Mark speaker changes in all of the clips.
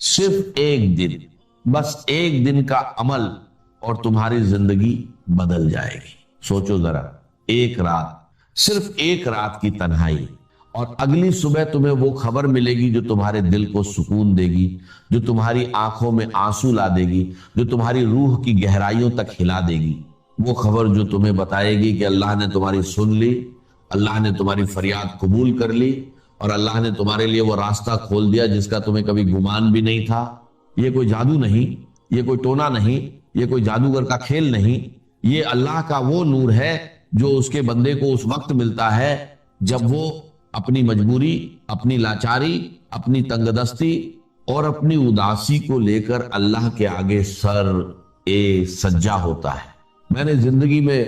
Speaker 1: صرف ایک دن، بس ایک دن کا عمل اور تمہاری زندگی بدل جائے گی۔ سوچو ذرا، ایک رات، صرف ایک رات کی تنہائی، اور اگلی صبح تمہیں وہ خبر ملے گی جو تمہارے دل کو سکون دے گی، جو تمہاری آنکھوں میں آنسو لا دے گی، جو تمہاری روح کی گہرائیوں تک ہلا دے گی۔ وہ خبر جو تمہیں بتائے گی کہ اللہ نے تمہاری سن لی، اللہ نے تمہاری فریاد قبول کر لی، اور اللہ نے تمہارے لیے وہ راستہ کھول دیا جس کا تمہیں کبھی گمان بھی نہیں تھا۔ یہ کوئی جادو نہیں، یہ کوئی ٹونا نہیں، یہ کوئی جادوگر کا کھیل نہیں، یہ اللہ کا وہ نور ہے جو اس کے بندے کو اس وقت ملتا ہے جب وہ اپنی مجبوری، اپنی لاچاری، اپنی تنگ دستی اور اپنی اداسی کو لے کر اللہ کے آگے سر سجا ہوتا ہے۔ میں نے زندگی میں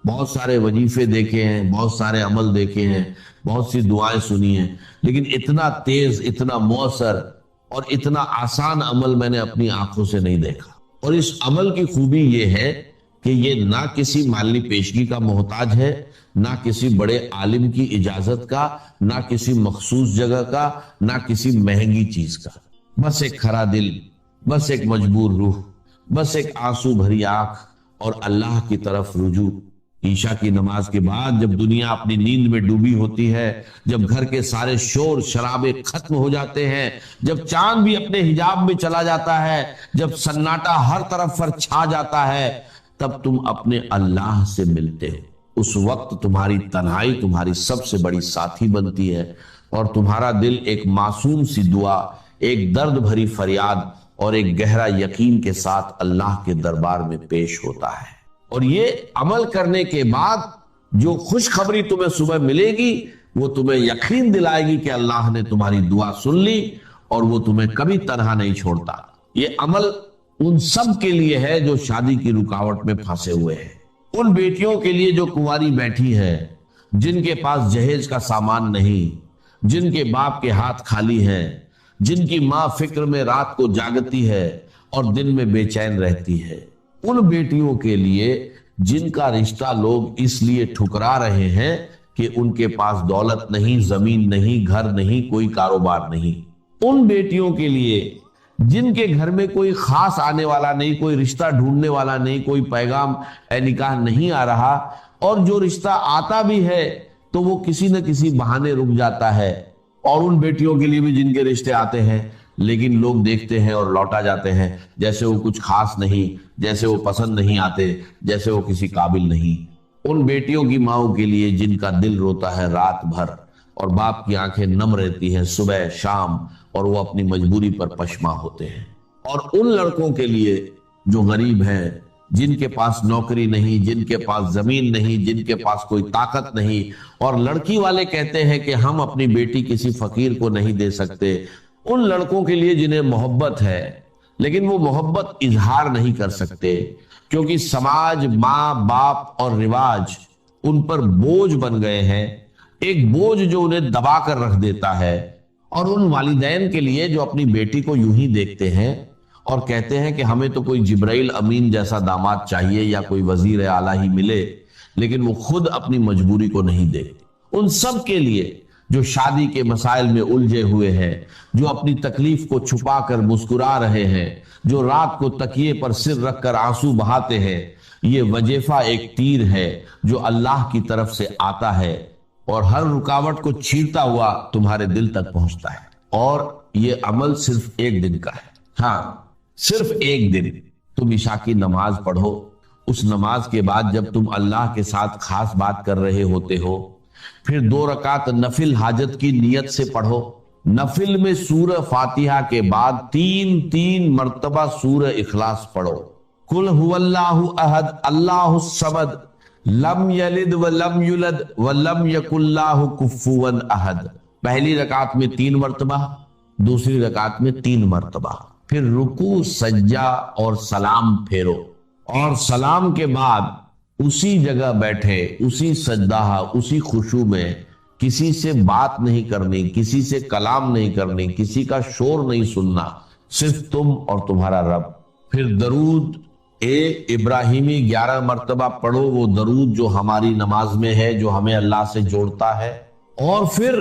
Speaker 1: بہت سارے وظیفے دیکھے ہیں، بہت سارے عمل دیکھے ہیں، بہت سی دعائیں سنی ہیں، لیکن اتنا تیز، اتنا مؤثر اور اتنا آسان عمل میں نے اپنی آنکھوں سے نہیں دیکھا۔ اور اس عمل کی خوبی یہ ہے کہ یہ نہ کسی مالی پیشگی کا محتاج ہے، نہ کسی بڑے عالم کی اجازت کا، نہ کسی مخصوص جگہ کا، نہ کسی مہنگی چیز کا۔ بس ایک کھرا دل، بس ایک مجبور روح، بس ایک آنسو بھری آنکھ اور اللہ کی طرف رجوع۔ عشاء کی نماز کے بعد جب دنیا اپنی نیند میں ڈوبی ہوتی ہے، جب گھر کے سارے شور شرابے ختم ہو جاتے ہیں، جب چاند بھی اپنے حجاب میں چلا جاتا ہے، جب سناٹا ہر طرف پر چھا جاتا ہے، تب تم اپنے اللہ سے ملتے ہو۔ اس وقت تمہاری تنہائی تمہاری سب سے بڑی ساتھی بنتی ہے، اور تمہارا دل ایک معصوم سی دعا، ایک درد بھری فریاد اور ایک گہرا یقین کے ساتھ اللہ کے دربار میں پیش ہوتا ہے۔ اور یہ عمل کرنے کے بعد جو خوشخبری تمہیں صبح ملے گی، وہ تمہیں یقین دلائے گی کہ اللہ نے تمہاری دعا سن لی اور وہ تمہیں کبھی تنہا نہیں چھوڑتا۔ یہ عمل ان سب کے لیے ہے جو شادی کی رکاوٹ میں پھنسے ہوئے ہیں، ان بیٹیوں کے لیے جو کنواری بیٹھی ہے، جن کے پاس جہیز کا سامان نہیں، جن کے باپ کے ہاتھ خالی ہیں، جن کی ماں فکر میں رات کو جاگتی ہے اور دن میں بے چین رہتی ہے، ان بیٹیوں کے لیے جن کا رشتہ لوگ اس لیے ٹھکرا رہے ہیں کہ ان کے پاس دولت نہیں، زمین نہیں، گھر نہیں، کوئی کاروبار نہیں، ان بیٹیوں کے لیے جن کے گھر میں کوئی خاص آنے والا نہیں، کوئی رشتہ ڈھونڈنے والا نہیں، کوئی پیغام نکاح نہیں آ رہا، اور جو رشتہ آتا بھی ہے تو وہ کسی نہ کسی بہانے رک جاتا ہے، اور ان بیٹیوں کے لیے بھی جن کے رشتے آتے ہیں لیکن لوگ دیکھتے ہیں اور لوٹا جاتے ہیں جیسے وہ کچھ خاص نہیں، جیسے وہ پسند نہیں آتے، جیسے وہ کسی قابل نہیں۔ ان بیٹیوں کی ماؤں کے لیے جن کا دل روتا ہے رات بھر اور باپ کی آنکھیں نم رہتی ہیں صبح شام، اور وہ اپنی مجبوری پر پشماں ہوتے ہیں۔ اور ان لڑکوں کے لیے جو غریب ہیں، جن کے پاس نوکری نہیں، جن کے پاس زمین نہیں، جن کے پاس کوئی طاقت نہیں، اور لڑکی والے کہتے ہیں کہ ہم اپنی بیٹی کسی فقیر کو نہیں دے سکتے، ان لڑکوں کے لیے جنہیں محبت ہے لیکن وہ محبت اظہار نہیں کر سکتے کیونکہ سماج، ماں باپ اور رواج ان پر بوجھ بن گئے ہیں، ایک بوجھ جو انہیں دبا کر رکھ دیتا ہے۔ اور ان والدین کے لیے جو اپنی بیٹی کو یوں ہی دیکھتے ہیں اور کہتے ہیں کہ ہمیں تو کوئی جبرائیل امین جیسا داماد چاہیے یا کوئی وزیر اعلیٰ ہی ملے، لیکن وہ خود اپنی مجبوری کو نہیں دیکھتے۔ ان سب کے لیے جو شادی کے مسائل میں الجھے ہوئے ہیں، جو اپنی تکلیف کو چھپا کر مسکرا رہے ہیں، جو رات کو تکیے پر سر رکھ کر آنسو بہاتے ہیں، یہ وظیفہ ایک تیر ہے جو اللہ کی طرف سے آتا ہے اور ہر رکاوٹ کو چیرتا ہوا تمہارے دل تک پہنچتا ہے۔ اور یہ عمل صرف ایک دن کا ہے، ہاں صرف ایک دن۔ تم عشاء کی نماز پڑھو، اس نماز کے بعد جب تم اللہ کے ساتھ خاص بات کر رہے ہوتے ہو، پھر 2 رکعت نفل حاجت کی نیت سے پڑھو۔ نفل میں سورہ فاتحہ کے بعد 3 مرتبہ سورہ اخلاص پڑھو۔ قل هو اللہ احد اللہ الصمد لم یلد ولم یولد ولم یکن لہ کفوا احد۔ پہلی رکعت میں 3 مرتبہ، دوسری رکعت میں 3 مرتبہ، پھر رکوع، سجدہ اور سلام پھیرو، اور سلام کے بعد اسی جگہ بیٹھے، اسی سجدہ، اسی خشوع میں کسی سے بات نہیں کرنی، کسی سے کلام نہیں کرنی، کسی کا شور نہیں سننا، صرف تم اور تمہارا رب۔ پھر درود ابراہیمی 11 مرتبہ پڑھو، وہ درود جو ہماری نماز میں ہے، جو ہمیں اللہ سے جوڑتا ہے۔ اور پھر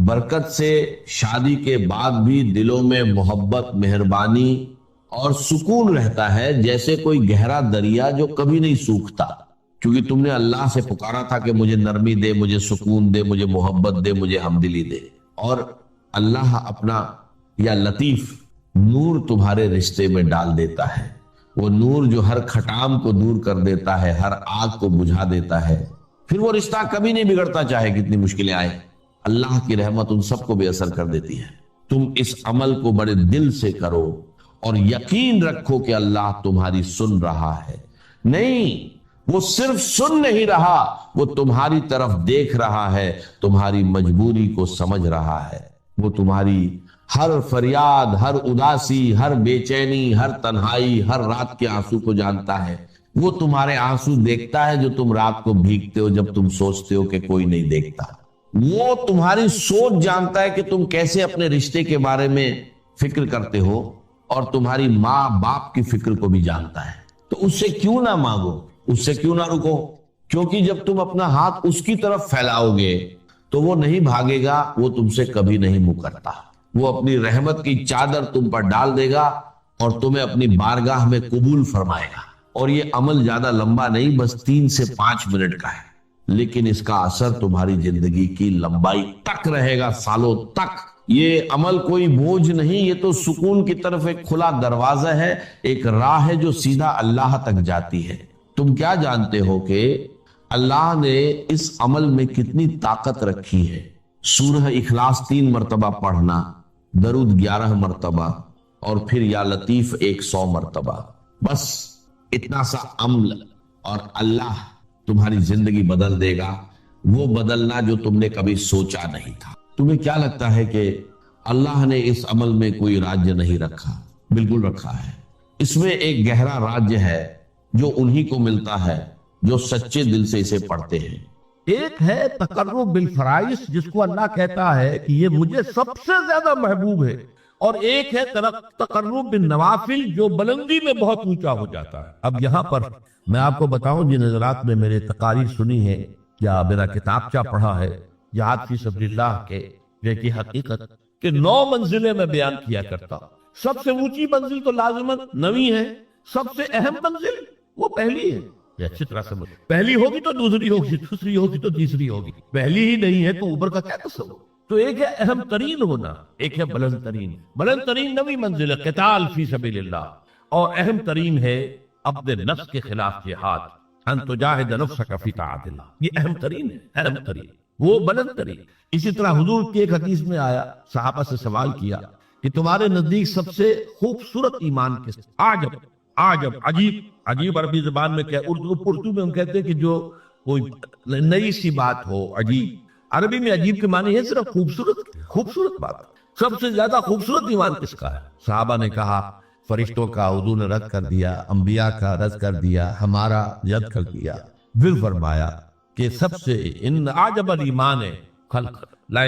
Speaker 1: برکت سے شادی کے بعد بھی دلوں میں محبت، مہربانی اور سکون رہتا ہے، جیسے کوئی گہرا دریا جو کبھی نہیں سوکھتا، کیونکہ تم نے اللہ سے پکارا تھا کہ مجھے نرمی دے، مجھے سکون دے، مجھے محبت دے، مجھے ہمدلی دے، اور اللہ اپنا یا لطیف نور تمہارے رشتے میں ڈال دیتا ہے، وہ نور جو ہر کھٹام کو دور کر دیتا ہے، ہر آگ کو بجھا دیتا ہے، پھر وہ رشتہ کبھی نہیں بگڑتا چاہے کتنی مشکلیں آئیں، اللہ کی رحمت ان سب کو بے اثر کر دیتی ہے۔ تم اس عمل کو بڑے دل سے کرو اور یقین رکھو کہ اللہ تمہاری سن رہا ہے، نہیں وہ صرف سن نہیں رہا، وہ تمہاری طرف دیکھ رہا ہے، تمہاری مجبوری کو سمجھ رہا ہے، وہ تمہاری ہر فریاد، ہر اداسی، ہر بے چینی، ہر تنہائی، ہر رات کے آنسو کو جانتا ہے، وہ تمہارے آنسو دیکھتا ہے جو تم رات کو بھیگتے ہو جب تم سوچتے ہو کہ کوئی نہیں دیکھتا، وہ تمہاری سوچ جانتا ہے کہ تم کیسے اپنے رشتے کے بارے میں فکر کرتے ہو، اور تمہاری ماں باپ کی فکر کو بھی جانتا ہے، تو اس سے کیوں نہ مانگو، اس سے کیوں نہ رکو، کیونکہ جب تم اپنا ہاتھ اس کی طرف پھیلاؤ گے تو وہ نہیں بھاگے گا، وہ تم سے کبھی نہیں مکرتا، وہ اپنی رحمت کی چادر تم پر ڈال دے گا اور تمہیں اپنی بارگاہ میں قبول فرمائے گا۔ اور یہ عمل زیادہ لمبا نہیں، بس 3 سے 5 منٹ کا ہے، لیکن اس کا اثر تمہاری زندگی کی لمبائی تک رہے گا، سالوں تک۔ یہ عمل کوئی بوجھ نہیں، یہ تو سکون کی طرف ایک کھلا دروازہ ہے، ایک راہ ہے جو سیدھا اللہ تک جاتی ہے۔ تم کیا جانتے ہو کہ اللہ نے اس عمل میں کتنی طاقت رکھی ہے؟ سورہ اخلاص 3 مرتبہ پڑھنا، درود 11 مرتبہ، اور پھر یا لطیف 100 مرتبہ، بس اتنا سا عمل اور اللہ تمہاری زندگی بدل دے گا، وہ بدلنا جو تم نے کبھی سوچا نہیں تھا۔ تمہیں کیا لگتا ہے کہ اللہ نے اس عمل میں کوئی راج نہیں رکھا؟ بالکل رکھا ہے۔ اس میں ایک گہرا راج ہے جو انہی کو ملتا ہے جو سچے دل سے اسے پڑھتے ہیں۔
Speaker 2: ایک ہے تقرب بالفرائض، جس کو اللہ کہتا ہے کہ یہ مجھے سب سے زیادہ محبوب ہے، اور ایک ہے تقرب بالنوافل، جو بلندی میں بہت اونچا ہو جاتا ہے۔ اب یہاں پر میں آپ کو بتاؤں، جن حضرات نے میرے تقاریر سنی ہے یا میرا کتابچہ پڑھا ہے جہاد فی سبیل اللہ کے، یہ کی حقیقت کہ 9 منزلیں میں بیان کیا کرتا ہوں۔ سب سے اونچی منزل تو لازماً 9ویں ہے، سب سے اہم منزل وہ پہلی ہے۔ یہ اچھی طرح سمجھ، پہلی ہوگی تو دوسری ہوگی، دوسری ہوگی تو تیسری ہوگی، پہلی ہی نہیں ہے تو اوپر کا کیا تصور؟ تو ایک ہے اہم ترین ہونا، ایک ہے بلند ترین۔ بلند ترین 9ویں منزل ہے قتال فی سبیل اللہ، اور اہم ترین ہے اپنے نفس کے خلاف جہاد، ان تجاہد نفسک فی طاعت اللہ، یہ اہم ترین ہے، اہم ترین، وہ بلند ترین۔ اسی طرح حضور کی ایک حدیث میں آیا، صحابہ سے سوال کیا کہ تمہارے نزدیک سب سے خوبصورت ایمان کس؟ عجب عجب، عجیب، عجیب عربی زبان میں کیا، اردو میں ہم کہتے ہیں کہ جو کوئی نئی سی بات ہو، عجیب۔ عربی میں عجیب کے معنی ہے صرف خوبصورت، خوبصورت بات۔ سب سے زیادہ خوبصورت ایمان کس کا ہے؟ صحابہ نے کہا فرشتوں کا حضور نے رد کر دیا، انبیاء کا رد کر دیا، ہمارا رد کر دیا۔ پھر فرمایا کہ سب سے ان عجب الایمان خلق لا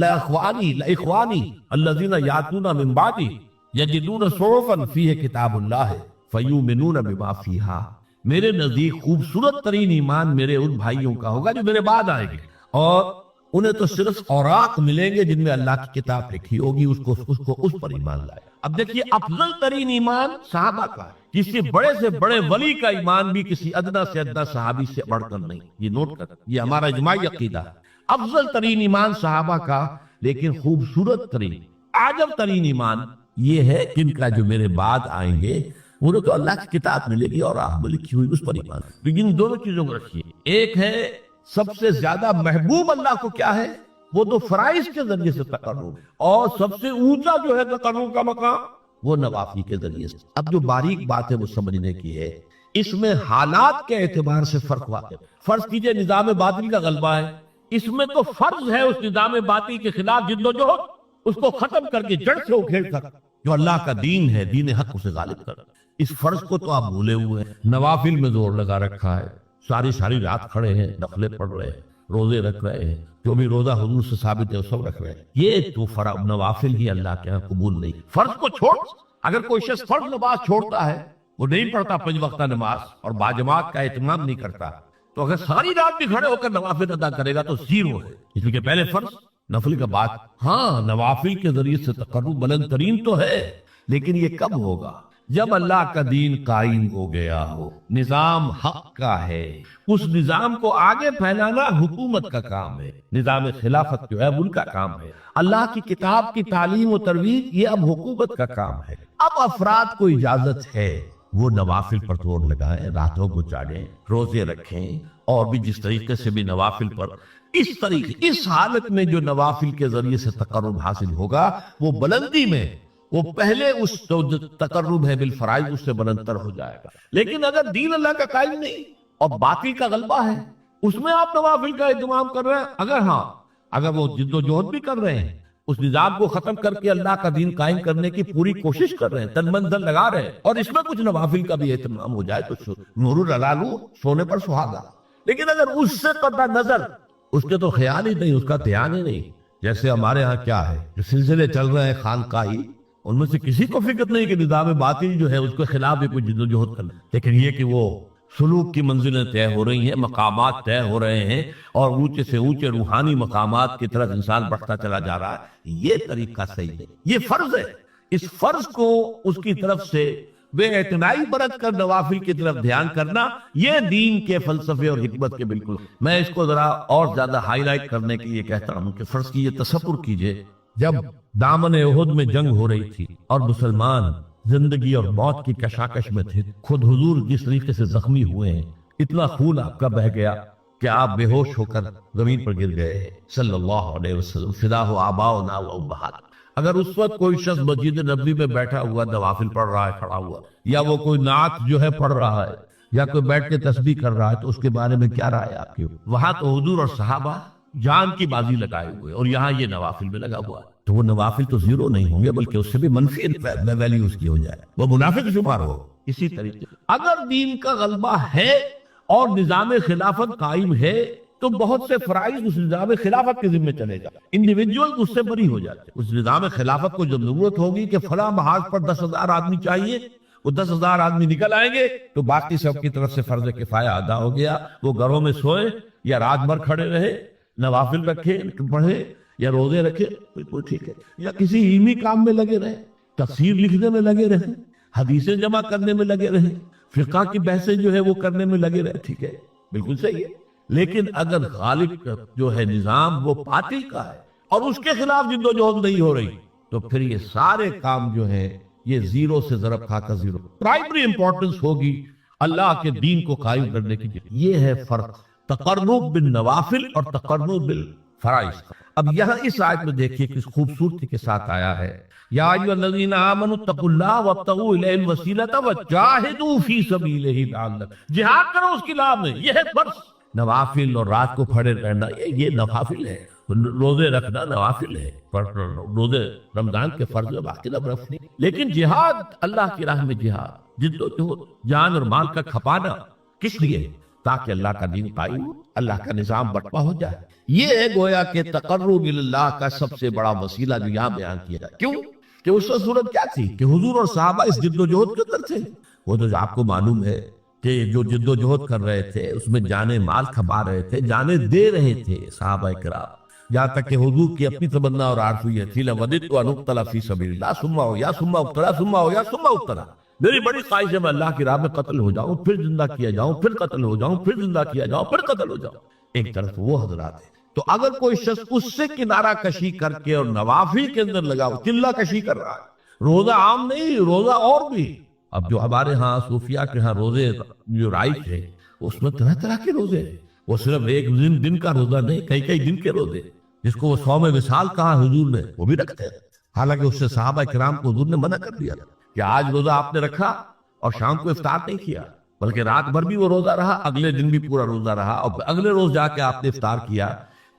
Speaker 2: اخوانی الذین یاتون من بعدی یجدون صحفا فیہ کتاب اللہ فیؤمنون بما فیہا۔ میرے نزدیک خوبصورت ترین ایمان میرے ان بھائیوں کا ہوگا جو میرے بعد آئیں گے، اور انہیں تو صرف اوراق ملیں گے جن میں اللہ کی کتاب لکھی ہوگی، اس کو اس پر ایمان لائے۔ اب دیکھیے، افضل ترین ایمان صحابہ کا ہے، کسی بڑے سے بڑے ولی کا ایمان بھی کسی ادنا سے ادنا صحابی سے بڑھ کر نہیں، یہ نوٹ کر، یہ ہمارا اجماعی عقیدہ ہے۔ افضل ترین ایمان صحابہ کا، لیکن خوبصورت ترین، عجب ترین ایمان یہ ہے کہ ان کا جو میرے بعد آئیں گے انہیں تو اللہ کی کتاب ملے گی اور آپ میں لکھی ہوئی اس پر ایمان۔ لیکن دونوں چیزوں کو رکھیے، ایک ہے سب سے زیادہ محبوب اللہ کو کیا ہے، وہ تو فرائض کے ذریعے سے تقرب، اور سب سے اونچا جو ہے تقرب کا مقام وہ نوافل کے ذریعے سے۔ اب جو باریک بات ہے وہ سمجھنے کی ہے، اس میں حالات کے اعتبار سے فرق واقع۔ فرض کیجئے نظام باطل کا غلبہ ہے، اس میں تو فرض ہے اس نظام باطل کے خلاف جدوجہد، اس کو ختم کر کے جڑ سے اکھیڑ کر جو اللہ کا دین ہے، دین حق، اسے غالب کر۔ اس فرض کو تو آپ بھولے ہوئے ہیں، نوافل میں زور لگا رکھا ہے، ساری رات کھڑے ہیں، نفلیں پڑھ رہے ہیں، روزے رکھ رہے ہیں، جو بھی روزہ حضور سے ثابت ہے وہ سب رکھ رہے ہیں۔ یہ تو نوافل ہی اللہ کے ہاں قبول نہیں۔ فرض کو چھوڑ، اگر کوئی شخص فرض نماز چھوڑتا ہے، وہ نہیں پڑھتا 5 وقتہ نماز اور باجماعت کا اہتمام نہیں کرتا، تو اگر ساری رات بھی کھڑے ہو کر نوافل ادا کرے گا تو زیرو ہے، اس لیے کہ پہلے فرض نفل کا بات. ہاں نوافل کے ذریعے سے تقرب بلند ترین تو ہے، لیکن یہ کب ہوگا؟ جب اللہ کا دین قائم ہو گیا ہو، نظام حق کا ہے، اس نظام کو آگے پھیلانا حکومت کا کام ہے، نظام خلافت جو ہے ان کا کام ہے، اللہ کی کتاب کی تعلیم و ترویج یہ اب حکومت کا کام ہے. اب افراد کو اجازت ہے وہ نوافل پر توڑ لگائیں، راتوں کو جاگیں، روزے رکھیں، اور بھی جس طریقے سے بھی نوافل پر اس طریقے اس حالت میں جو نوافل کے ذریعے سے تقرب حاصل ہوگا وہ بلندی میں وہ پہلے اس جو تقرب ہے بالفرائض اس سے بلندتر ہو جائے گا. لیکن اگر دین اللہ کا قائم نہیں اور باطل کا غلبہ ہے اس میں آپ نوافل کا اہتمام کر رہے ہیں، اگر وہ جد و جہد بھی کر رہے ہیں، اس نظام کو ختم کر کے اللہ کا دین قائم کرنے کی پوری کوشش کر رہے ہیں، تن من دھن لگا رہے ہیں، اور اس میں کچھ نوافل کا بھی اہتمام ہو جائے تو نور العلو سونے پر سہاگا. لیکن اگر اس سے قطع نظر، اس کے تو خیال ہی نہیں، اس کا دھیان ہی نہیں، جیسے ہمارے ہاں کیا ہے جو سلسلے چل رہے ہیں خانقاہی، ان میں سے کسی کو فکر نہیں کہ نظام باطل جو ہے اس کے خلاف بھی کوئی جد و جہد کرنا، لیکن یہ کہ وہ سلوک کی منزلیں طے ہو رہی ہیں، مقامات طے ہو رہے ہیں، اور اونچے سے اونچے روحانی مقامات کی طرف انسان بڑھتا چلا جا رہا ہے، یہ طریقہ صحیح نہیں. یہ فرض ہے، اس فرض کو اس کی طرف سے بے اعتنائی برت کر نوافل کی طرف دھیان کرنا، یہ دین کے فلسفے اور حکمت کے بالکل. میں اس کو ذرا اور زیادہ ہائی لائٹ کرنے کے لیے کہتا ہوں کہ فرض کی یہ تصور کیجئے، جب دامن احد میں جنگ ہو رہی تھی اور مسلمان زندگی اور موت کی کشاکش میں تھے، خود حضور جس طریقے سے زخمی ہوئے ہیں، اتنا خون آپ کا بہ گیا کہ آپ بے ہوش ہو کر زمین پر گر گئے صلی اللہ علیہ وسلم، فدا ہو آباؤنا و امہات. اگر اس وقت کوئی شخص مسجد نبوی میں بیٹھا ہوا نوافل پڑھ رہا ہے کھڑا ہوا، یا وہ کوئی نعت جو ہے پڑھ رہا ہے، یا کوئی بیٹھ کے تسبیح کر رہا ہے، تو اس کے بارے میں کیا رائے آپ کی؟ وہاں تو حضور اور صحابہ جان کی بازی لگائے ہوئے، اور یہاں یہ نوافل میں لگا ہوا ہے، تو وہ نوافل تو زیرو نہیں ہوں گے بلکہ اس سے بھی منفی ویلیو اس کی ہو جائے، وہ منافق شمار ہو. اسی طریقے اگر دین کا غلبہ ہے اور نظام خلافت قائم ہے تو بہت سے فرائض اس نظام خلافت کے ذمہ چلے جا، انڈیویجول اس سے بری ہو جاتے. اس نظام خلافت کو جب ضرورت ہوگی کہ فلاں محاذ پر 10,000 آدمی چاہیے، وہ 10,000 آدمی نکل آئیں گے تو باقی سب کی طرف سے فرض کفایہ ادا ہو گیا. وہ گھروں میں سوئے یا رات بھر کھڑے رہے، نوافل رکھے، پڑھے یا روزے رکھے، بالکل ٹھیک ہے، یا کسی علمی کام میں لگے رہے، تفسیر لکھنے میں لگے رہے، حدیثیں جمع کرنے میں لگے رہے، فقہ کی بحثیں جو ہے وہ کرنے میں لگے رہے، ٹھیک ہے، بالکل صحیح ہے. لیکن اگر غالب جو ہے نظام وہ باطل کا ہے اور اس کے خلاف جد و جہد نہیں ہو رہی تو پھر یہ سارے کام جو ہیں یہ زیرو سے ضرب کھا کر زیرو. پرائمری امپورٹنس ہوگی اللہ کے دین کو قائم کرنے کی. یہ ہے فرق تقرب بالنوافل اور تقرب بالفرائض. اب یہاں اس آیت میں دیکھیے کس خوبصورتی کے ساتھ آیا ہے، یا ایھا الذین آمنوا اتقوا اللہ وابتغوا الیہ الوسیلۃ وجاہدوا فی سبیلہ لعلکم، جہاد کرو اس کی راہ میں. یہ ہے فرض. نوافل اور رات کو کھڑے رہنا یہ نوافل ہے، روزے رکھنا نوافل ہے، روزے رمضان کے فرض باقی رکھنے. لیکن جہاد اللہ کی راہ میں، جہاد جد و جہد، جان اور مال کا کھپانا کس لیے؟ تاکہ اللہ کا دین قائم ہو، اللہ کا نظام برپا ہو جائے. یہ ہے گویا کہ تقرب اللہ کا سب سے بڑا وسیلہ جو یہاں بیان کیا جائے. کیوں کہ اس وقت صورت کیا تھی کہ حضور اور صحابہ اس جد و جہد کے اندر تھے. وہ تو آپ کو معلوم ہے کہ جو جد و جہد کر رہے تھے اس میں جانے مال کھپا رہے تھے، جانے دے رہے تھے صحابہ کرام، یہاں تک کہ حضور کی اپنی تمنا اور آرزو یہ تھی لوددت ان اقتل فی سبیل اللہ ثم احیا ثم ابتلا ثم احیا ثم ابتلا. میری بڑی خواہش ہے میں اللہ کی راہ میں قتل ہو جاؤں، پھر زندہ کیا جاؤں، پھر قتل ہو جاؤں، پھر زندہ کیا جاؤں، پھر قتل ہو جاؤں. ایک طرف وہ حضرات ہیں. تو اگر کوئی شخص اس سے کنارہ کشی کر کے اور نوافل کے اندر لگا چلہ کشی کر رہا ہے، روزہ عام نہیں، روزہ اور بھی. اب جو ہمارے ہاں صوفیاء کے ہاں روزے جو رائج ہے اس میں طرح طرح کے روزے ہیں. وہ صرف ایک دن کا روزہ نہیں، کئی کئی دن کے روزے جس کو وہ صوم وصال کہا حضور نے، وہ بھی رکھتے ہیں. حالانکہ اس سے صحابہ کرام کو حضور نے منع کر دیا کہ آج روزہ آپ نے رکھا اور شام کو افطار نہیں کیا، بلکہ رات بھر بھی وہ روزہ رہا، اگلے دن بھی پورا روزہ رہا، اور اگلے روز جا کے آپ نے افطار کیا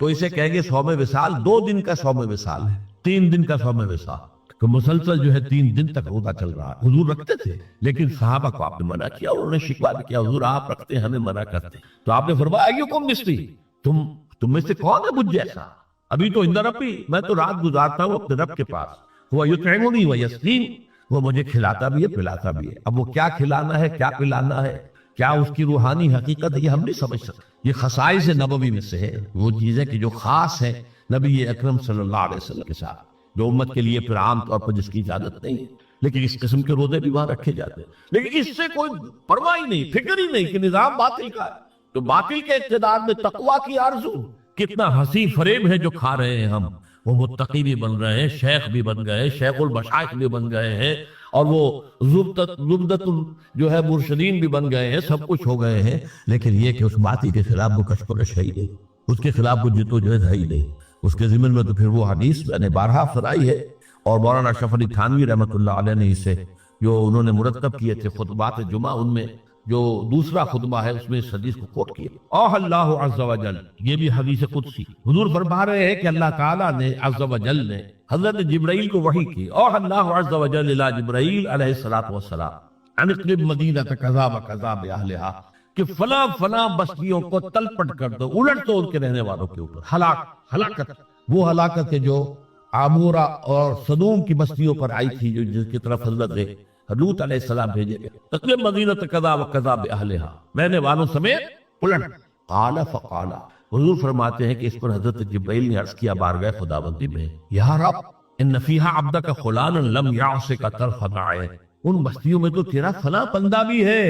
Speaker 2: تو اسے کہیں گے صوم وصال. 2 دن کا صوم وصال ہے، 3 دن کا صوم وصال، کہ مسلسل جو ہے 3 دن تک روزہ چل رہا ہے. حضور رکھتے تھے لیکن صحابہ کو آپ نے منع کیا، انہوں نے شکوہ کیا حضور آپ رکھتے ہمیں منع کرتے. تو آپ نے فرمایا ایکم مثلی، تم میں سے کون ہے مجھ جیسا؟ ابھی تو عند ربی، میں تو رات گزارتا ہوں اپنے رب کے پاس. وہ یطعمنی و یسقین، وہ مجھے کھلاتا بھی ہے پلاتا بھی ہے. اب وہ کیا کھلانا ہے کیا پلانا ہے کیا اس کی روحانی حقیقت ہے یہ ہم نہیں سمجھ سکتے. یہ خصائص نبوی میں سے ہے، وہ چیزیں کہ جو خاص ہے نبی اکرم صلی اللہ علیہ وسلم کے ساتھ، جو امت کے لیے پھر عام طور پر جس کی اجازت نہیں ہے. لیکن اس قسم کے روزے بھی وہاں رکھے جاتے ہیں، لیکن اس سے کوئی پرواہ ہی نہیں، فکر ہی نہیں کہ نظام باطل کا ہے. تو باطل کے اقتدار میں تقویٰ کی آرزو، کتنا ہنسی فریب ہے جو کھا رہے ہیں ہم. وہ متقی بھی بن رہے ہیں، شیخ بھی بن گئے، شیخ المشائخ بھی بن گئے ہیں، اور وہ زبدت جو ہے مرشدین بھی بن گئے ہیں، سب کچھ ہو گئے ہیں. لیکن یہ کہ اس باطل کے خلاف وہ کشمکش ہے ہی نہیں، اس کے خلاف وہ جدوجہد ہے ہی نہیں. اس کے ضمن میں تو پھر وہ حدیث میں نے بارہا سنائی ہے، اور مولانا اشرف علی تھانوی رحمۃ اللہ علیہ نے اسے جو انہوں نے مرتب کیے تھے خطبات جمعہ، ان میں جو دوسرا خطبہ ہے اس میں اس حدیث کو کوٹ کیا. اوہ اللہ عز و جل، یہ بھی حدیث قدسی، حضور فرما رہے ہیں کہ اللہ تعالیٰ نے عز و جل نے حضرت جبرائیل کو وحی کی. اوہ اللہ عز و جل الی جبرائیل علیہ السلام ان اقلب مدینہ کذا و کذا باہلہا، کہ فلاں فلاں بستیوں کو تلپٹ کر دو، الٹ دو ان کے رہنے والوں کے اوپر. ہلاکت، وہ ہلاکت ہے جو عامورہ اور صدوم کی بستیوں پر آئی تھی، جو جس کی طرف حضرت لوط علیہ السلام بھیجے گئے. تقریب مدینہ کذا و کذا باہلہا، رہنے والوں سمیت الٹ. قال فقال، حضور فرماتے ہیں کہ اس پر حضرت جبرائیل نے عرض کیا بارگاہ خداوندی میں، یا رب ان فیہا عبدک فلانا لم یعصک طرفۃ عین، ان بستیوں میں تو تیرا فلاں بندہ بھی ہے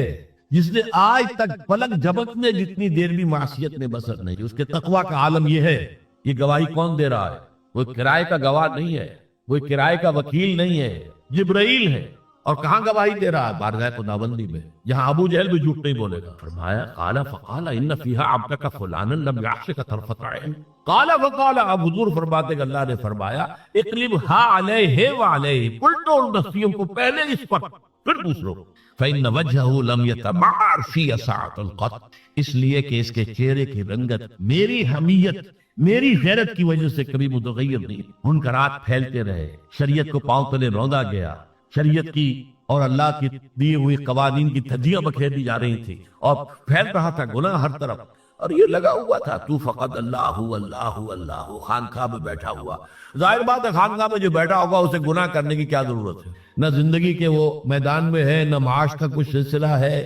Speaker 2: جس نے آج تک پلک جھپکنے جتنی دیر بھی معصیت میں بسر نہیں. اس کے تقویٰ کا عالم یہ ہے. یہ گواہی کون دے رہا ہے؟ وہ کرائے کا گواہ نہیں ہے، وہ کرائے کا وکیل نہیں ہے، جبرائیل ہے. اور کہاں گواہی دے رہا ہے؟ بارگاہ خداوندی میں، جہاں ابو جہل بھی جھوٹ نہیں بولے گا. فرمایا قال فقال ان فیہا عبدک فلانا لم یعصک طرفۃ عین. قال فقال، اب حضور فرماتے کہ اللہ نے فرمایا اقلبھا علیہ وعلیہ، الٹو ان بستیوں کو پہلے اس پر پھر دوسروں. فإن وجهه لم يتبعر في ساعة القط، اس لیے کہ اس کے چہرے کی رنگت میری حمیت، میری غیرت کی وجہ سے کبھی متغیر نہیں. منکرات پھیلتے رہے، شریعت کو پاؤں تلے روندا گیا، شریعت کی اور اللہ کی دی ہوئی قوانین کی دھجیاں بکھیر دی جا رہی تھی، اور پھیل رہا تھا گناہ ہر طرف. اور یہ لگا ہوا تھا تو فقط اللہ اللہ اللہ، خانقاہ میں بیٹھا ہوا. ظاہر بات ہے خانقاہ میں جو بیٹھا ہوگا اسے گناہ کرنے کی کیا ضرورت ہے؟ نہ زندگی کے وہ میدان میں ہے، نہ معاش کا کچھ سلسلہ ہے،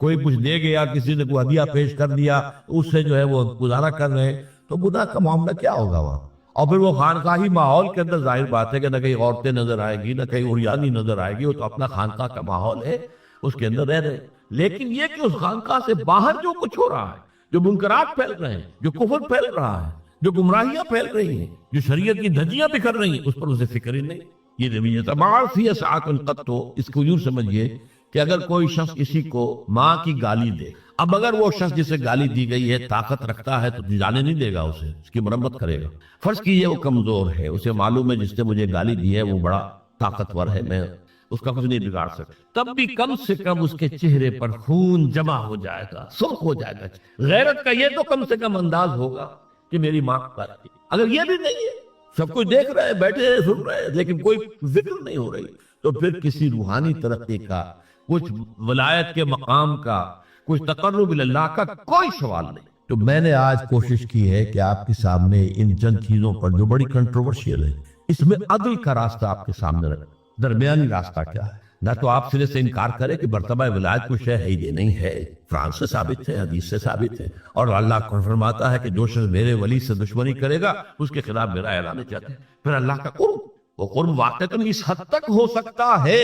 Speaker 2: کوئی کچھ دے گیا، کسی نے کوئی ہدیہ پیش کر دیا، اس سے جو ہے وہ گزارا کر رہے، تو گناہ کا معاملہ کیا ہوگا وہاں؟ اور پھر وہ خانقاہی ماحول کے اندر ظاہر بات ہے کہ نہ کہیں عورتیں نظر آئے گی، نہ کہیں عریانی نظر آئے گی، وہ تو اپنا خانقاہ کا ماحول ہے، اس کے اندر رہ رہے. لیکن یہ کہ اس خانقاہ سے باہر جو کچھ ہو رہا ہے، جو منکرات پھیل رہے ہیں، جو کفر پھیل رہا ہے، جو گمراہیاں پھیل رہی ہیں، جو شریعت کی دھجیاں بکھر رہی ہیں، اس پر اسے فکر ہی نہیں. یہ رویہ تمام فی ساعۃ القط. اس کو یوں سمجھیے کہ اگر کوئی شخص کسی کو ماں کی گالی دے، اب اگر وہ شخص جسے گالی دی گئی ہے طاقت رکھتا ہے تو جانے نہیں دے گا، اسے اس کی مرمت کرے گا. فرض کیجئے وہ کمزور ہے، اسے معلوم ہے جس نے مجھے گالی دی ہے وہ بڑا طاقتور ہے، میں اس کا کچھ نہیں بگاڑ سکتا، تب بھی کم سے کم اس کے چہرے پر خون جمع ہو جائے گا، سرخ ہو جائے گا. غیرت کا یہ تو کم سے کم انداز ہوگا کہ میری ماں کی. اگر یہ بھی نہیں ہے، سب کچھ دیکھ رہے، بیٹھے سن رہے، لیکن کوئی ذکر نہیں ہو رہی، تو پھر کسی روحانی ترقی کا، کچھ ولایت کے مقام کا، کچھ تقرب اللہ کا کوئی سوال نہیں. تو میں نے آج کوشش کی ہے کہ آپ کے سامنے ان چند چیزوں پر جو بڑی کنٹروورشیل ہے، اس میں عدل کا راستہ آپ کے سامنے رکھیں. درمیانی راستہ کیا ہے؟ نہ تو آپ سرے سے انکار کریں کہ مرتبہ ولایت کو شے ہے ہی نہیں ہے، قرآن سے ثابت ہے، حدیث سے ثابت ہے، اور اللہ کو فرماتا ہے کہ جو شخص میرے ولی سے دشمنی کرے گا اس کے خلاف میرا اعلان چاہتے ہیں. پھر اللہ کا قرب، وہ قرب واقعتاً اس حد تک ہو سکتا ہے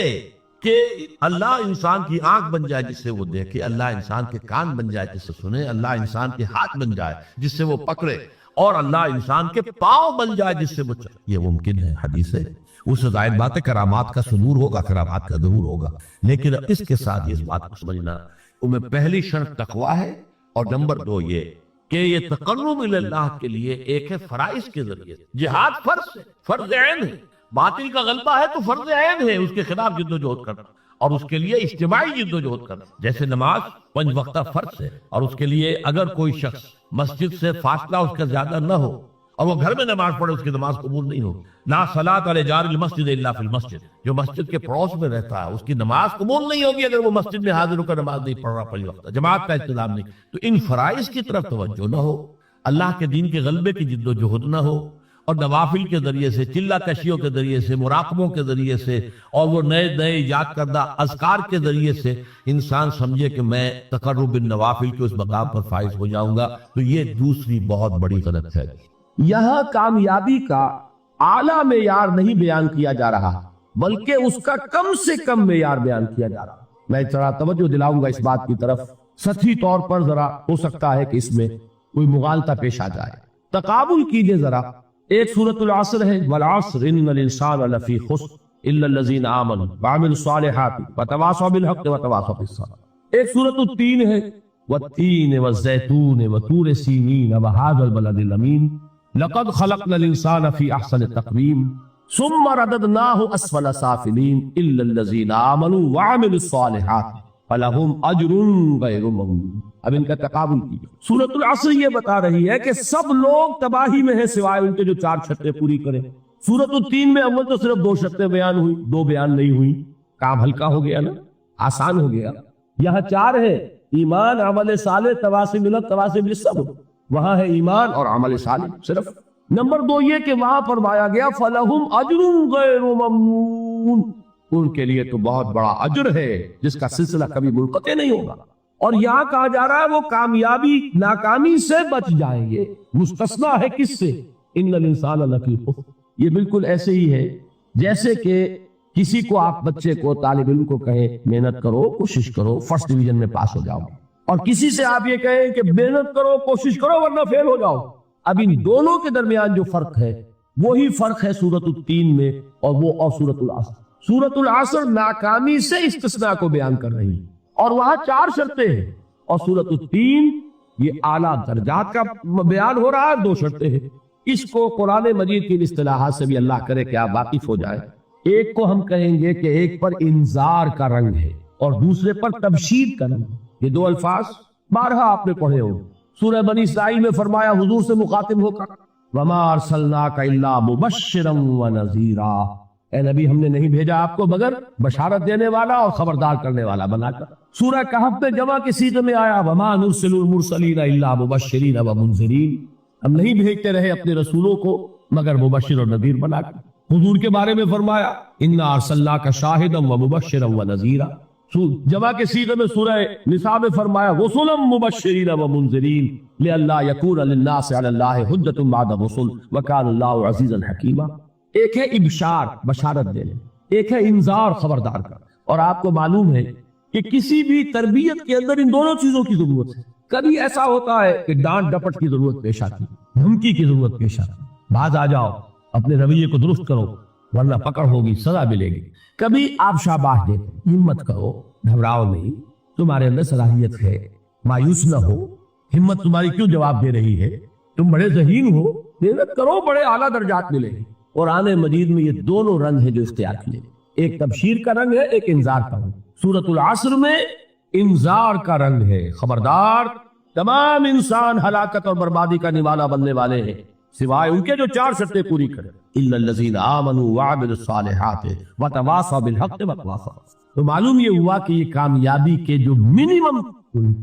Speaker 2: کہ اللہ انسان کی آنکھ بن جائے جس سے وہ دیکھے، اللہ انسان کے کان بن جائے جس سے سنے، اللہ انسان کے ہاتھ بن جائے جس سے وہ پکڑے، اور اللہ انسان کے پاؤں بن جائے جس سے وہ چلے. یہ ممکن ہے، حدیث ہے. اس سے ظاہر بات ہے کرامات کا صدور ہوگا، کرامات کا ظہور ہوگا، لیکن اس کے ساتھ اس بات کو سمجھنا ان میں پہلی شرط تقویٰ ہے، اور نمبر 2 یہ کہ یہ تقرب اللہ کے لیے ایک ہے فرائض کے ذریعے. جہاد فرض ہے، فرض عین ہے. باطل کا غلبہ ہے تو فرض عین ہے اس کے خلاف جد و جہد کرنا، اور اس کے لیے اجتماعی جد و جہد کرنا. جیسے نماز 5 وقتہ فرض ہے، اور اس کے لیے اگر کوئی شخص مسجد سے فاصلہ اس کا زیادہ نہ ہو اور وہ گھر میں نماز پڑھے، اس کی نماز قبول نہیں ہوگی. لا صلاۃ علی جار المسجد الا فی المسجد، جو مسجد کے پڑوس میں رہتا ہے اس کی نماز قبول نہیں ہوگی اگر وہ مسجد میں حاضر ہو کر نماز نہیں پڑھ رہا 5 وقت، جماعت کا انتظام نہیں. تو ان فرائض کی طرف توجہ نہ ہو، اللہ کے دین کے غلبے کی جد و جہد نہ ہو، اور نوافل کے ذریعے سے، چلہ کشیوں کے ذریعے سے، مراقبوں کے ذریعے سے، اور وہ نئے نئے ایجاد کردہ اذکار کے ذریعے سے انسان سمجھے کہ میں تقرب بالنوافل کے اس مقام پر فائز ہو جاؤں گا، تو یہ دوسری بہت بڑی غلط ہے۔
Speaker 3: یہاں کامیابی کا اعلیٰ معیار نہیں بیان کیا جا رہا بلکہ اس کا کم سے کم معیار بیان کیا جا رہا۔ میں ذرا توجہ دلاؤں گا اس بات کی طرف، سطحی طور پر ذرا ہو سکتا ہے کہ اس میں کوئی مغالطہ پیش آ جائے۔ تقابل کیجئے ذرا، ایک سورۃ العصر ہے، والعصر ان الانسان لفی خسر الا الذین آمنوا وعملوا الصالحات وتواصوا بالحق وتواصوا بالصبر۔ ایک سورۃ التین ہے، والتین والزیتون وطور سینین وہذا البلد الامین لقد خلقنا الانسان فی احسن تقویم ثم رددناہ اسفل سافلین الا الذین آمنوا وعملوا الصالحات فلہم اجر غیر ممنون۔ اب ان کا تقابل کیجئے۔ سورۃ العصر یہ بتا رہی ہے کہ سب لوگ تباہی میں ہیں سوائے ان کے جو 4 شرطیں پوری کریں۔ سورۃ التین میں اول تو صرف 2 شرطیں بیان ہوئی، 2 بیان نہیں ہوئی، کام ہلکا ہو گیا نا، آسان ہو گیا۔ یہاں 4 ہے، ایمان، عمل صالح، تواصی بالحق، تواصی بالصبر۔ وہاں ہے ایمان اور عمل صالح صرف۔ نمبر 2 یہ کہ وہاں فرمایا گیا فَلَهُمْ أَجْرٌ غَيْرُ مَمْنُونٍ، ان کے لیے تو بہت بڑا اجر ہے جس کا سلسلہ کبھی منقطع نہیں ہوگا۔ اور یہاں کہا جا رہا ہے وہ کامیابی ناکامی سے بچ جائیں گے۔ مستثنا ہے کس سے؟ ان الانسان لفی خسر۔ یہ بالکل ایسے ہی ہے جیسے کہ کسی کو آپ بچے کو، طالب علم کو کہیں محنت کرو، کوشش کرو، فرسٹ ڈویژن میں پاس ہو جاؤ، اور کسی سے آپ یہ کہیں کہ محنت کرو، کوشش کرو ورنہ فیل ہو جاؤ۔ اب ان دونوں کے درمیان جو فرق ہے وہی فرق ہے سورۃ التین میں اور سورۃ العصر۔ سورۃ العصر ناکامی سے استثناء کو بیان کر رہی ہے اور وہاں 4 شرطیں ہیں، اور سورۃ التین یہ اعلیٰ درجات کا بیان ہو رہا ہے، 2 شرطیں ہیں۔ اس کو قرآن مجید کی اصطلاحات سے بھی اللہ کرے کہ آپ واقف ہو جائیں۔ ایک کو ہم کہیں گے کہ ایک پر انذار کا رنگ ہے اور دوسرے پر تبشیر کا رنگ ہے۔ یہ 2 الفاظ بارہا آپ نے پڑھے ہو۔ سورہ بنی اسرائیل میں فرمایا حضور سے مخاطب ہو کر وَمَا أَرْسَلْنَاكَ إِلَّا مُبَشِّرًا وَنَذِيرًا، اے نبی ہم نے نہیں بھیجا آپ کو مگر بشارت دینے والا اور خبردار کرنے والا بنا کر۔ سورہ کہف میں جمع کے صیغے میں آیا وَمَا نُرْسِلُ الْمُرْسَلِينَ إِلَّا مُبَشِّرِينَ وَمُنذِرِينَ، ہم نہیں بھیجتے رہے اپنے رسولوں کو مگر مبشر اور نذیر بنا کر۔ حضور کے بارے میں فرمایا اِنَّا أَرْسَلْنَاكَ شَاهِدًا وَمُبَشِّرًا وَنَذِيرًا۔ جمع کے صیغے میں سورہ نساء میں فرمایا رسلا مبشرین ومنذرین لئلا یکون للناس علی اللہ حجۃ بعد الرسل وکان اللہ عزیزا حکیما۔ ایک ہے ابشار، بشارت دینے، ایک ہے انذار، خبردار کر۔ اور آپ کو معلوم ہے کہ کسی بھی تربیت کے اندر ان دونوں چیزوں کی ضرورت ہے۔ کبھی ایسا ہوتا ہے کہ ڈانٹ ڈپٹ کی ضرورت پیش آتی، دھمکی کی ضرورت پیش آتی، باز آ جاؤ، اپنے رویے کو درست کرو ورنہ پکڑ ہوگی، سزا ملے گی۔ کبھی آپ شاباش دیتے، ہمت کرو، گھبراؤ نہیں، تمہارے اندر صلاحیت ہے، مایوس نہ ہو، ہمت تمہاری کیوں جواب دے رہی ہے، تم بڑے ذہین ہو، محنت کرو، بڑے اعلیٰ درجات ملے گی۔ قرآن مجید میں یہ دونوں رنگ ہیں جو اختیار کیے، ایک تبشیر کا رنگ ہے، ایک انذار کا رنگ۔ سورۃ العصر میں انذار کا رنگ ہے، خبردار، تمام انسان ہلاکت اور بربادی کا نوالا بننے والے ہیں سوائے ان کے جو 4 شرطیں پوری کریں، الا الذین آمنوا وعملوا الصالحات وتواصوا بالحق وتواصوا۔ تو معلوم یہ ہوا کہ یہ کامیابی کے جو منیمم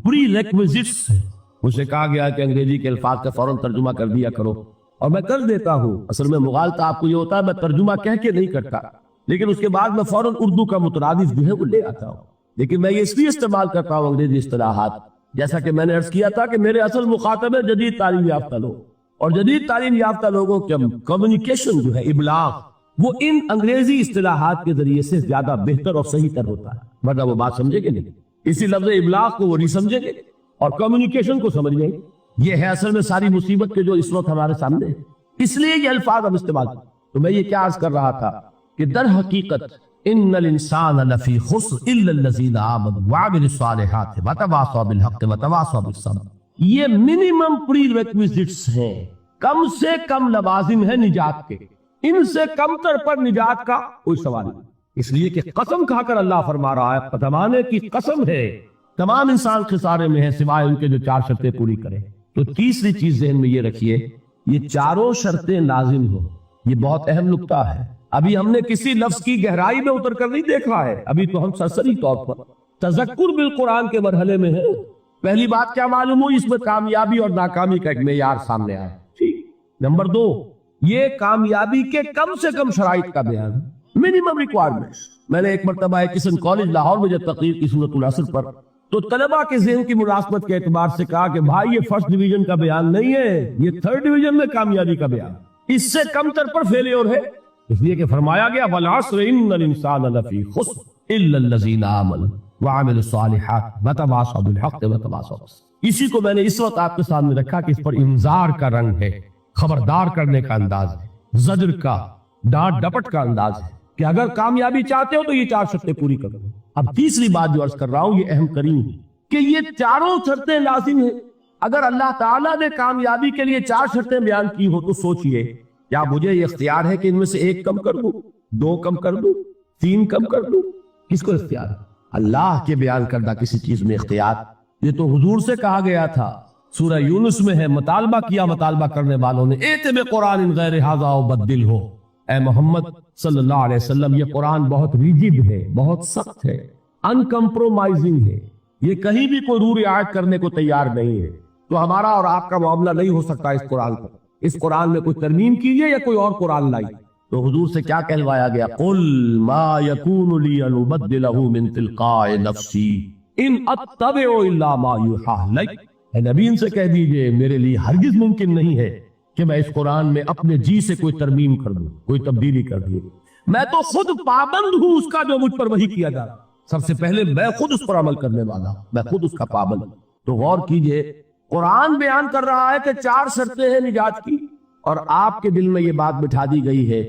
Speaker 3: پری ریکویزٹس ہیں، اسے کہا گیا کہ انگریزی کے الفاظ کا فوراً ترجمہ کر دیا کرو، اور میں کر دیتا ہوں۔ اصل میں مغالطہ آپ کو یہ ہوتا ہے میں ترجمہ کہہ کے نہیں کرتا، لیکن اس کے بعد میں فوراً اردو کا مترادف جو ہے وہ لے آتا ہوں، لیکن میں یہ اس لیے استعمال کرتا ہوں انگریزی اصطلاحات، جیسا کہ میں نے عرض کیا تھا کہ میرے اصل مخاطب ہے جدید تعلیم یافتہ لوگ، اور جدید تعلیم یافتہ لوگوں کے کمیونیکیشن جو ہے، ابلاغ، وہ ان انگریزی اصطلاحات کے ذریعے سے زیادہ بہتر اور صحیح تر ہوتا ہے، ورنہ وہ بات سمجھے گے نہیں، اسی لفظ ابلاغ کو وہ نہیں سمجھیں گے اور کمیونیکیشن کو سمجھ گئے۔ یہ ہے اصل میں ساری مصیبت کے جو اس وقت ہمارے سامنے ہے، اس لیے یہ الفاظ ہم استعمال کریں۔ تو میں یہ کیا عرض کر رہا تھا کہ در حقیقت ان الانسان لفی خسر الا الذین آمنوا وعملوا الصالحات وتواصوا بالحق وتواصوا بالصبر، یہ منیمم پری ریکویزٹس ہیں، کم سے کم لوازم ہیں نجات کے، ان سے کم تر پر نجات کا کوئی سوال نہیں، اس لیے کہ قسم کھا کر اللہ فرما رہا ہے، زمانے کی قسم ہے، تمام انسان خسارے میں ہے سوائے ان کے جو 4 شرطیں پوری کریں۔ تو تیسری چیز ذہن میں یہ رکھیے، یہ 4 شرطیں لازم ہو، یہ بہت اہم نکتہ ہے۔ ابھی ہم نے کسی لفظ کی گہرائی میں اتر کر نہیں دیکھا ہے، ابھی تو ہم سرسری طور پر تذکر بالقرآن کے مرحلے میں ہیں۔ پہلی بات کیا معلوم ہوئی، اس میں کامیابی اور ناکامی کا ایک معیار سامنے آیا، ٹھیک۔ نمبر 2، یہ کامیابی کے کم سے کم شرائط کا بیان، منیمم ریکوائرمنٹس۔ میں نے ایک مرتبہ ایک کسن کالج لاہور میں جب تقریر کی سورۃ العصر پر، تو طلباء کے ذہن کی مناسبت کے اعتبار سے کہا کہ بھائی یہ فرسٹ ڈویژن کا بیان نہیں ہے، یہ تھرڈ ڈویژن میں کامیابی کا بیان، اس سے کم تر پر فیلیور ہے۔ اس لیے کہ فرمایا گیا والعصر ان الانسان لفی خسر الا الذین آمنوا وعملوا الصالحات وتواصوا بالحق وتواصوا بالصبر۔ اسی کو میں نے اس وقت آپ کے سامنے رکھا کہ اس پر انذار کا رنگ ہے، خبردار کرنے کا انداز ہے، زجر کا، ڈانٹ ڈپٹ کا انداز ہے کہ اگر کامیابی چاہتے ہو تو یہ 4 شرطیں پوری کرو۔ اب تیسری بات جو عرض کر رہا ہوں یہ اہم ترین ہے کہ یہ چاروں شرطیں لازم ہیں۔ اگر اللہ تعالیٰ نے کامیابی کے لیے 4 شرطیں بیان کی ہو تو سوچئے کیا مجھے یہ اختیار ہے کہ ان میں سے 1 کم کر دوں، 2 کم کر دوں، 3 کم کر دوں؟ کس کو اختیار ہے؟ اللہ کے بیان کردہ کسی چیز میں اختیار۔ یہ تو حضور سے کہا گیا تھا، سورہ یونس میں ہے، مطالبہ کیا مطالبہ کرنے والوں نے، ایت بقرآن غیر ھذا وبدل ہو، اے محمد صلی اللہ علیہ وسلم یہ قرآن بہت ریجڈ ہے، بہت سخت ہے، ان کمپرومائزنگ ہے، یہ کہیں بھی کوئی رو رعایت کرنے کو تیار نہیں ہے۔ تو ہمارا اور آپ کا معاملہ نہیں ہو سکتا اس قرآن پر، اس قرآن میں کوئی ترمیم کیجئے یا کوئی اور قرآن لائیے۔ تو حضور سے کیا کہلوایا گیا؟ قل ما یکون لی ان ابدلہ من تلقاء نفسی ان اتبع الا ما یوحی الی۔ اے نبی ان سے کہہ دیجئے میرے لیے ہرگز ممکن نہیں ہے کہ میں اس قرآن میں اپنے جی سے کوئی ترمیم کر دوں، کوئی تبدیلی کر دوں، میں تو خود پابند ہوں اس کا جو مجھ پر وحی کیا جا رہا۔ سب سے پہلے میں خود اس پر عمل کرنے والا ہوں، میں خود اس کا پابند ہوں۔ تو غور کیجئے، قرآن بیان کر رہا ہے کہ 4 شرطیں ہیں نجات کی، اور آپ کے دل میں یہ بات بٹھا دی گئی ہے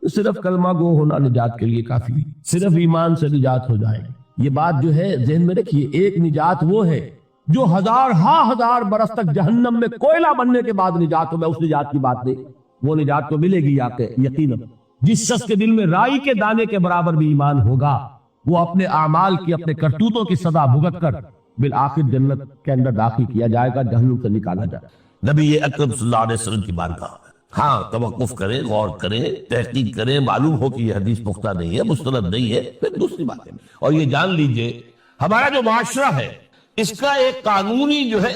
Speaker 3: صرف کلمہ گو ہونا نجات کے لیے کافی ہے، صرف ایمان سے نجات ہو جائے۔ یہ بات جو ہے ذہن میں رکھیے، ایک نجات وہ ہے جو ہزار برس تک جہنم میں کوئلہ بننے کے بعد نجات ہو، میں اس نجات کی بات نہیں، وہ نجات تو ملے گی آپ کے یقیناً۔ جس شخص کے دل میں رائی کے دانے کے برابر بھی ایمان ہوگا، وہ اپنے اعمال کی، اپنے کرتوتوں کی سزا بھگت کر بالآخر جنت کے اندر داخل کیا جائے گا، جہنم سے نکالا جائے گا۔
Speaker 1: نبی اکرم صلی اللہ علیہ وسلم کی بارگاہ میں ہاں توقف کریں، غور کریں، تحقیق کریں، معلوم ہو کہ یہ حدیث پختہ نہیں ہے، مستند نہیں ہے، پھر دوسری بات ہے۔ اور یہ جان لیجئے ہمارا جو معاشرہ ہے اس کا ایک قانونی جو ہے